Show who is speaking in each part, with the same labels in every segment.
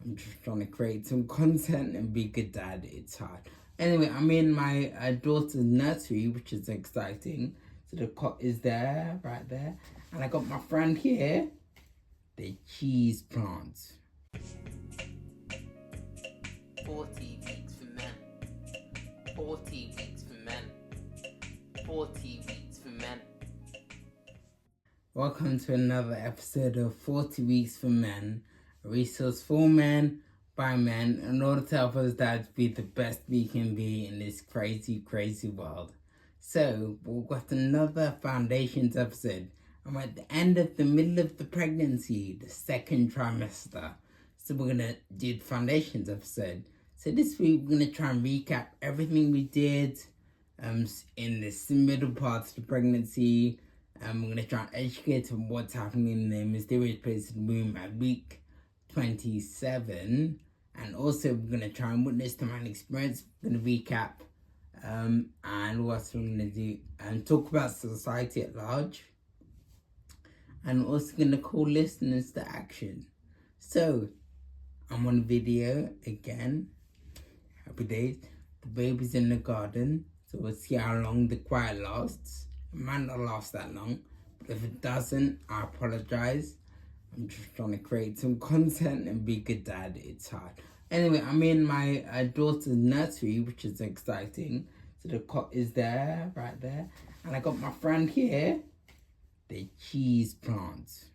Speaker 1: I'm just trying to create some content and be a good dad. It's hard. Anyway, I'm in my daughter's nursery, which is exciting. So the cot is there, right there. And I got my friend here, the cheese plants. 40 weeks for men. 40 weeks for men. 40 weeks for men. Welcome to another episode of 40 Weeks for Men, a resource for men, by men, in order to help us dads be the best we can be in this crazy, crazy world. So, we've got another Foundations episode. I'm at the end of the middle of the pregnancy, the second trimester. So we're going to do the Foundations episode. So this week we're going to try and recap everything we did in this middle part of the pregnancy. We're going to try and educate on what's happening in the mysterious place of the womb at week 27. And also we're going to try and witness the man experience. We're going to recap and what we're going to do and talk about society at large. And we're also going to call listeners to action. So, I'm on video again. Happy days. The baby's in the garden. So we'll see how long the quiet lasts. It might not last that long. But if it doesn't, I apologize. I'm just trying to create some content and be a good dad. It's hard. Anyway, I'm in my daughter's nursery, which is exciting. So the cot is there, right there. And I got my friend here, the cheese plants.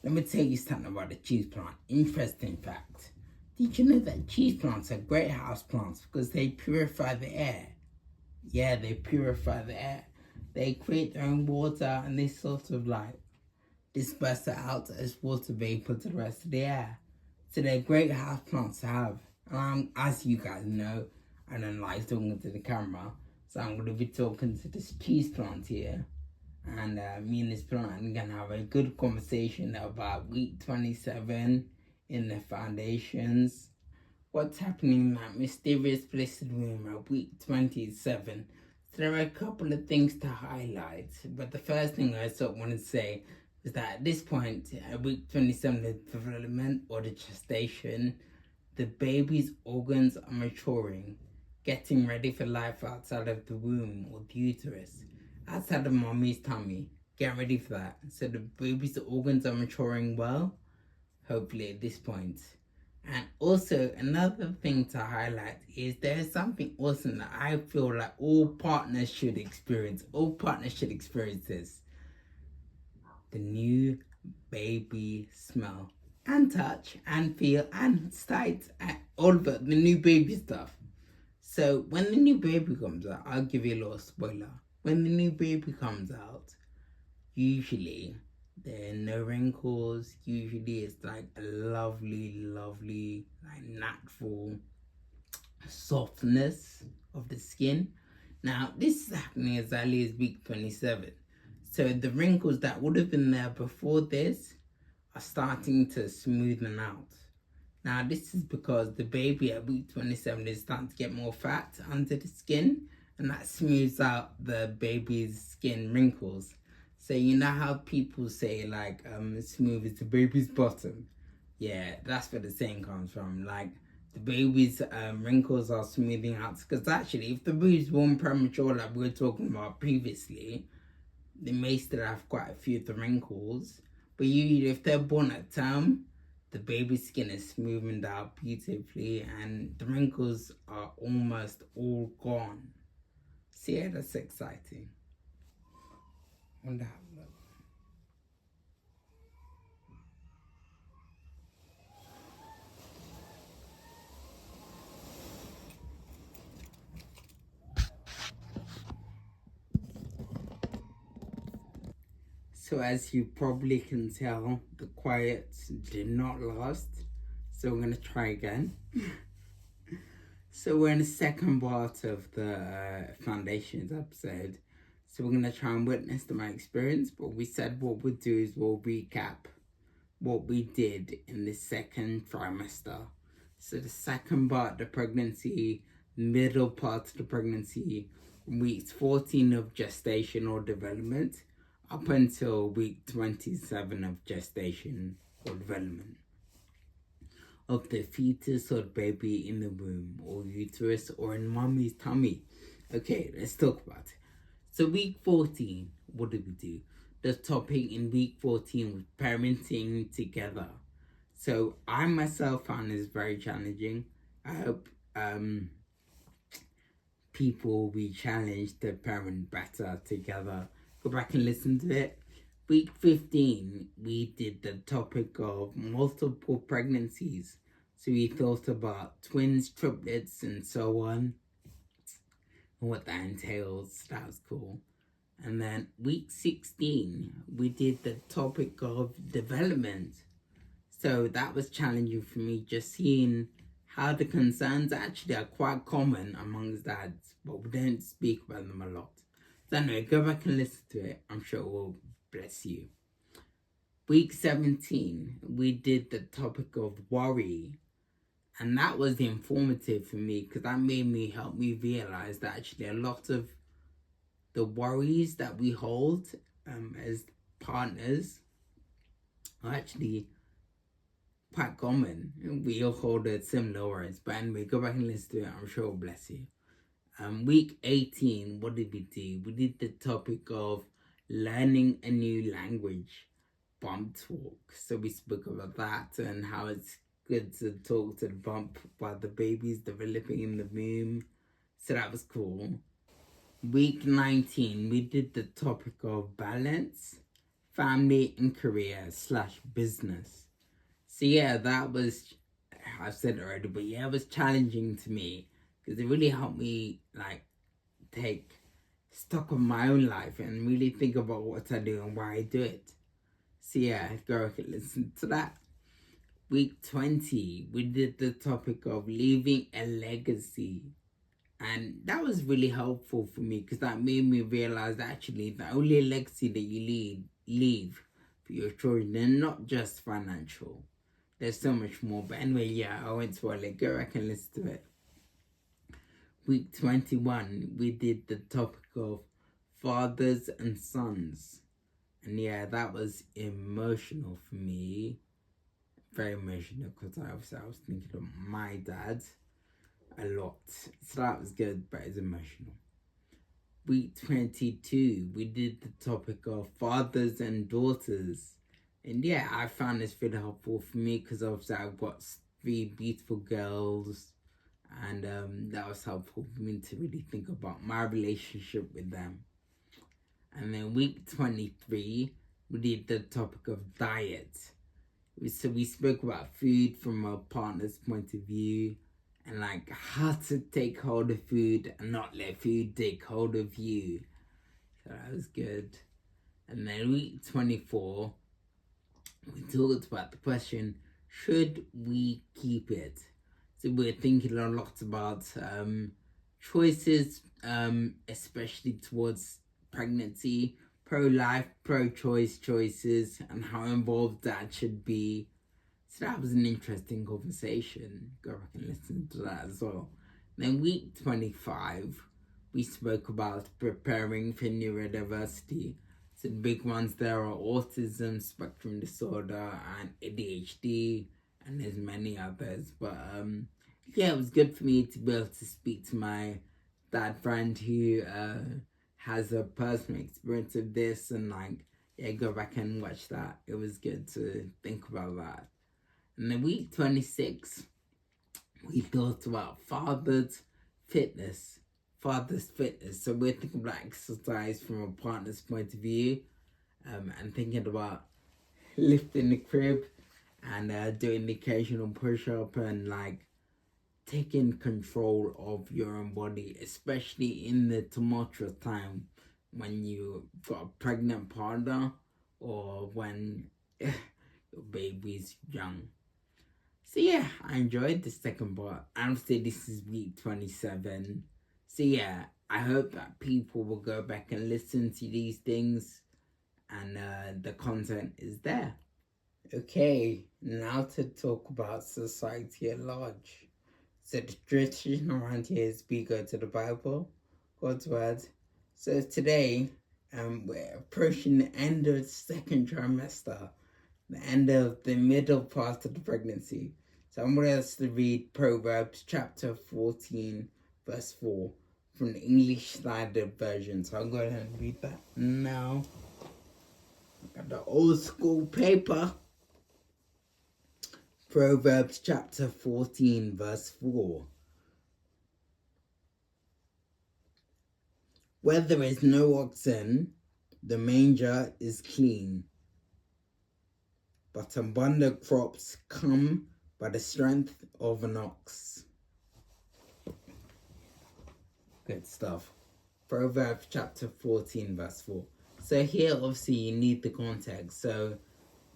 Speaker 1: Let me tell you something about the cheese plant. Interesting fact. Did you know that cheese plants are great house plants because they purify the air? Yeah, they purify the air. They create their own water and they sort of like disperse it out as water vapor to the rest of the air. So they're great house plants to have. As you guys know, I don't like talking to the camera, so I'm going to be talking to this cheese plant here. And me and this plant are going to have a good conversation about week 27 in the Foundations. What's happening in that mysterious place of the womb at week 27. So there are a couple of things to highlight. But the first thing I sort of want to say is that at this point, at week 27 of development or the gestation, the baby's organs are maturing, getting ready for life outside of the womb or the uterus. Outside of mommy's tummy. Get ready for that. So the baby's organs are maturing well, hopefully at this point. And also another thing to highlight is there's something awesome that I feel like all partners should experience. All partners should experience this. The new baby smell and touch and feel and sight and all of it, the new baby stuff. So when the new baby comes out, I'll give you a little spoiler. When the new baby comes out, usually there are no wrinkles. Usually it's like a lovely, lovely, like natural softness of the skin. Now, this is happening as early as week 27. So the wrinkles that would have been there before this are starting to smoothen out. Now, this is because the baby at week 27 is starting to get more fat under the skin, and that smooths out the baby's skin wrinkles. So you know how people say like smooth is the baby's bottom? Yeah, that's where the saying comes from. Like the baby's wrinkles are smoothing out. Because actually, if the baby's born premature, like we were talking about previously, they may still have quite a few of the wrinkles. But usually if they're born at term, the baby's skin is smoothened out beautifully and the wrinkles are almost all gone. See, yeah, that's exciting. Wonder how it looks. So as you probably can tell, the quiet did not last. So we're going to try again. So we're in the second part of the Foundations episode. So we're going to try and witness my experience. But we said what we'll do is we'll recap what we did in the second trimester. So the second part of the pregnancy, middle part of the pregnancy, weeks 14 of gestation or development, up until week 27 of gestation or development. of the fetus or baby in the womb or uterus or in mommy's tummy. Okay, let's talk about it. So week 14, what did we do? The topic in week 14 was parenting together. So I myself found this very challenging. I hope people will be challenged to parent better together. Go back and listen to it. Week 15, we did the topic of multiple pregnancies. So we thought about twins, triplets, and so on, and what that entails. That was cool. And then week 16, we did the topic of development. So that was challenging for me, just seeing how the concerns actually are quite common amongst dads, but we don't speak about them a lot. So anyway, go back and listen to it. I'm sure it will bless you. Week 17, we did the topic of worry. And that was informative for me because that help me realize that actually a lot of the worries that we hold as partners are actually quite common. We all hold similar worries. But anyway, go back and listen to it. I'm sure it'll bless you. Week 18, what did we do? We did the topic of learning a new language, bump talk. So we spoke about that and how it's good to talk to the bump while the baby's developing in the womb. So that was cool. Week 19, we did the topic of balance, family and career / business. So yeah, that was, I've said it already, but yeah, it was challenging to me because it really helped me take stock of my own life and really think about what I do and why I do it. So yeah, go and listen to that. Week 20, we did the topic of leaving a legacy. And that was really helpful for me because that made me realize that actually the only legacy that you leave for your children, they're not just financial. There's so much more. But anyway, yeah, I went to it. Go back and listen to it. Week 21, we did the topic of fathers and sons. And yeah, that was emotional for me. Very emotional because I was thinking of my dad a lot. So that was good, but it's emotional. Week 22, we did the topic of fathers and daughters. And yeah, I found this really helpful for me because obviously I've got 3 beautiful girls. And that was helpful for me to really think about my relationship with them. And then week 23, we did the topic of diet. So we spoke about food from a partner's point of view and how to take hold of food and not let food take hold of you. So that was good. And then week 24, we talked about the question, should we keep it? So we're thinking a lot about choices, especially towards pregnancy, pro-life, pro-choice choices, and how involved that should be. So that was an interesting conversation. Go back and listen to that as well. Then week 25, we spoke about preparing for neurodiversity. So the big ones there are autism, spectrum disorder, and ADHD, and there's many others. But yeah, it was good for me to be able to speak to my dad friend who has a personal experience of this and go back and watch that. It was good to think about that. And then week 26, we thought about father's fitness. So we're thinking about exercise from a partner's point of view, and thinking about lifting the crib and doing the occasional push-up and taking control of your own body, especially in the tumultuous time when you've got a pregnant partner or when your baby's young. So yeah, I enjoyed the second part. Obviously, this is week 27. So yeah, I hope that people will go back and listen to these things and the content is there. Okay, now to talk about society at large. So the tradition around here is we go to the Bible, God's word. So today, we're approaching the end of the second trimester, the end of the middle part of the pregnancy. So I'm going to read Proverbs chapter 14, verse 4 from the English Standard Version. So I'll go ahead and read that now. Got the old school paper. Proverbs chapter 14, verse 4. Where there is no oxen, the manger is clean, but abundant crops come by the strength of an ox. Good stuff. Proverbs chapter 14, verse 4. So here, obviously, you need the context. So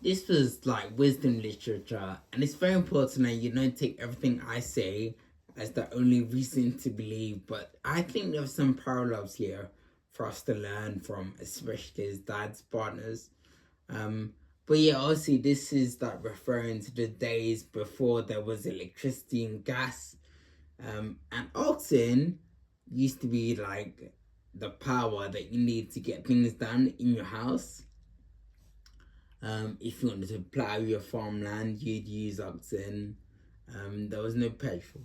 Speaker 1: this was like wisdom literature, and it's very important that you don't take everything I say as the only reason to believe, but I think there's some parallels here for us to learn from, especially as dads, partners. But yeah, obviously this is like referring to the days before there was electricity and gas. And oxen used to be like the power that you need to get things done in your house. If you wanted to plow your farmland, you'd use oxen. There was no petrol,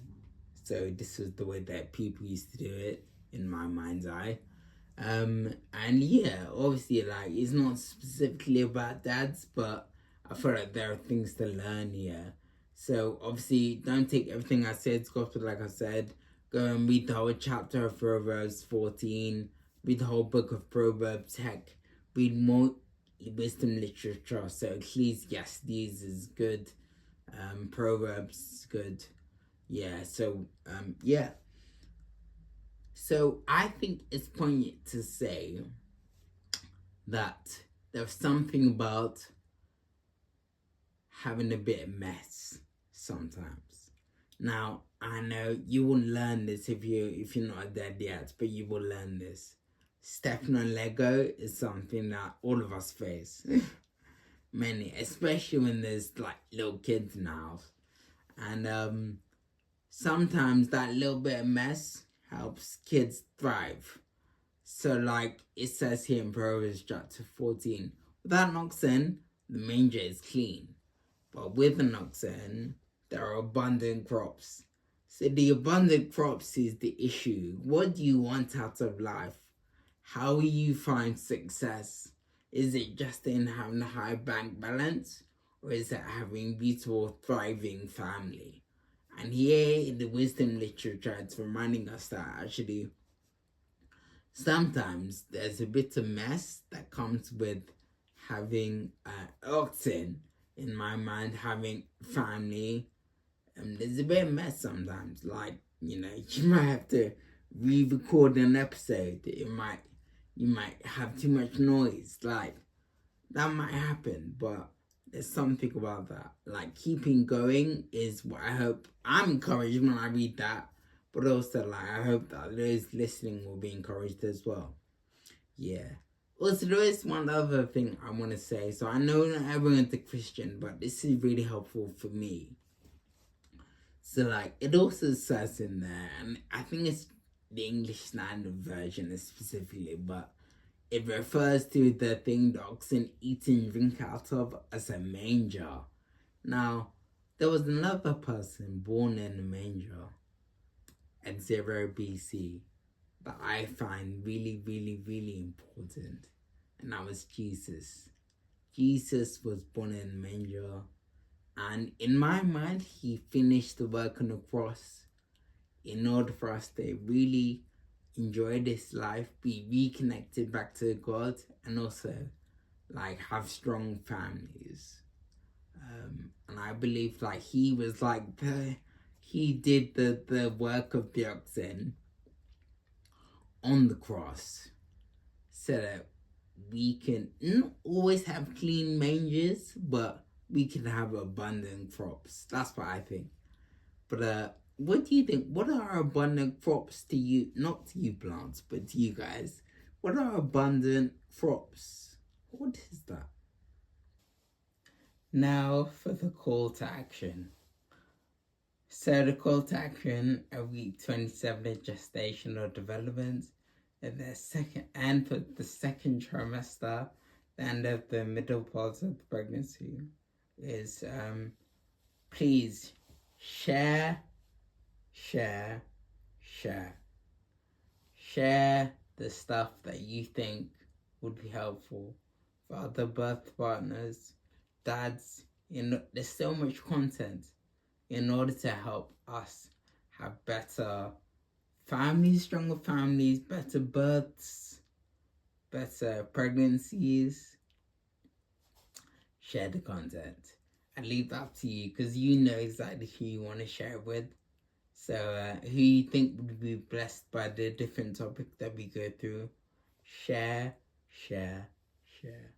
Speaker 1: so this was the way that people used to do it in my mind's eye. And yeah, obviously, like, it's not specifically about dads, but I feel like there are things to learn here. So obviously, don't take everything I said as gospel. Like I said, go and read the whole chapter of Proverbs 14, read the whole book of Proverbs. Heck, read more wisdom literature. So Ecclesiastes is good, Proverbs is good. Yeah, so yeah. So I think it's poignant to say that there's something about having a bit of mess sometimes. Now, I know you won't learn this if you're not a dad yet, but you will learn this. Stepping on Lego is something that all of us face. Many, especially when there's like little kids now. And sometimes that little bit of mess helps kids thrive. So like it says here in Proverbs chapter 14, without an oxen, the manger is clean. But with an oxen, there are abundant crops. So the abundant crops is the issue. What do you want out of life? How will you find success? Is it just in having a high bank balance? Or is it having beautiful, thriving family? And here in the wisdom literature, it's reminding us that actually sometimes there's a bit of mess that comes with having oxen. In my mind, having family, there's a bit of mess sometimes. Like, you might have to re-record an episode. You might have too much noise. Like, that might happen, but there's something about that. Like, keeping going is what I hope. I'm encouraged when I read that, but also, like, I hope that those listening will be encouraged as well. Yeah. Also, there is one other thing I want to say. So I know not everyone's a Christian, but this is really helpful for me. So like, it also says in there, and I think it's the English Standard Version specifically, but it refers to the thing the oxen eat and drink out of as a manger. Now, there was another person born in a manger at 0 BC that I find really, really, really important. And that was Jesus. Jesus was born in a manger. And in my mind, he finished the work on the cross in order for us to really enjoy this life, be reconnected back to God, and also like have strong families. And I believe like he was like he did the work of the oxen on the cross so that we can not always have clean mangers, but we can have abundant crops. That's what I think. But what do you think? What are abundant crops to you? Not to you plants, but to you guys. What are abundant crops? What is that? Now for the call to action. So the call to action at week 27 of gestational development, and for the second trimester, the end of the middle part of the pregnancy, is please Share, share, share. Share the stuff that you think would be helpful for other birth partners, dads. There's so much content in order to help us have better families, stronger families, better births, better pregnancies. Share the content. I leave that up to you because you know exactly who you want to share it with. So who you think would be blessed by the different topics that we go through. Share, share, share.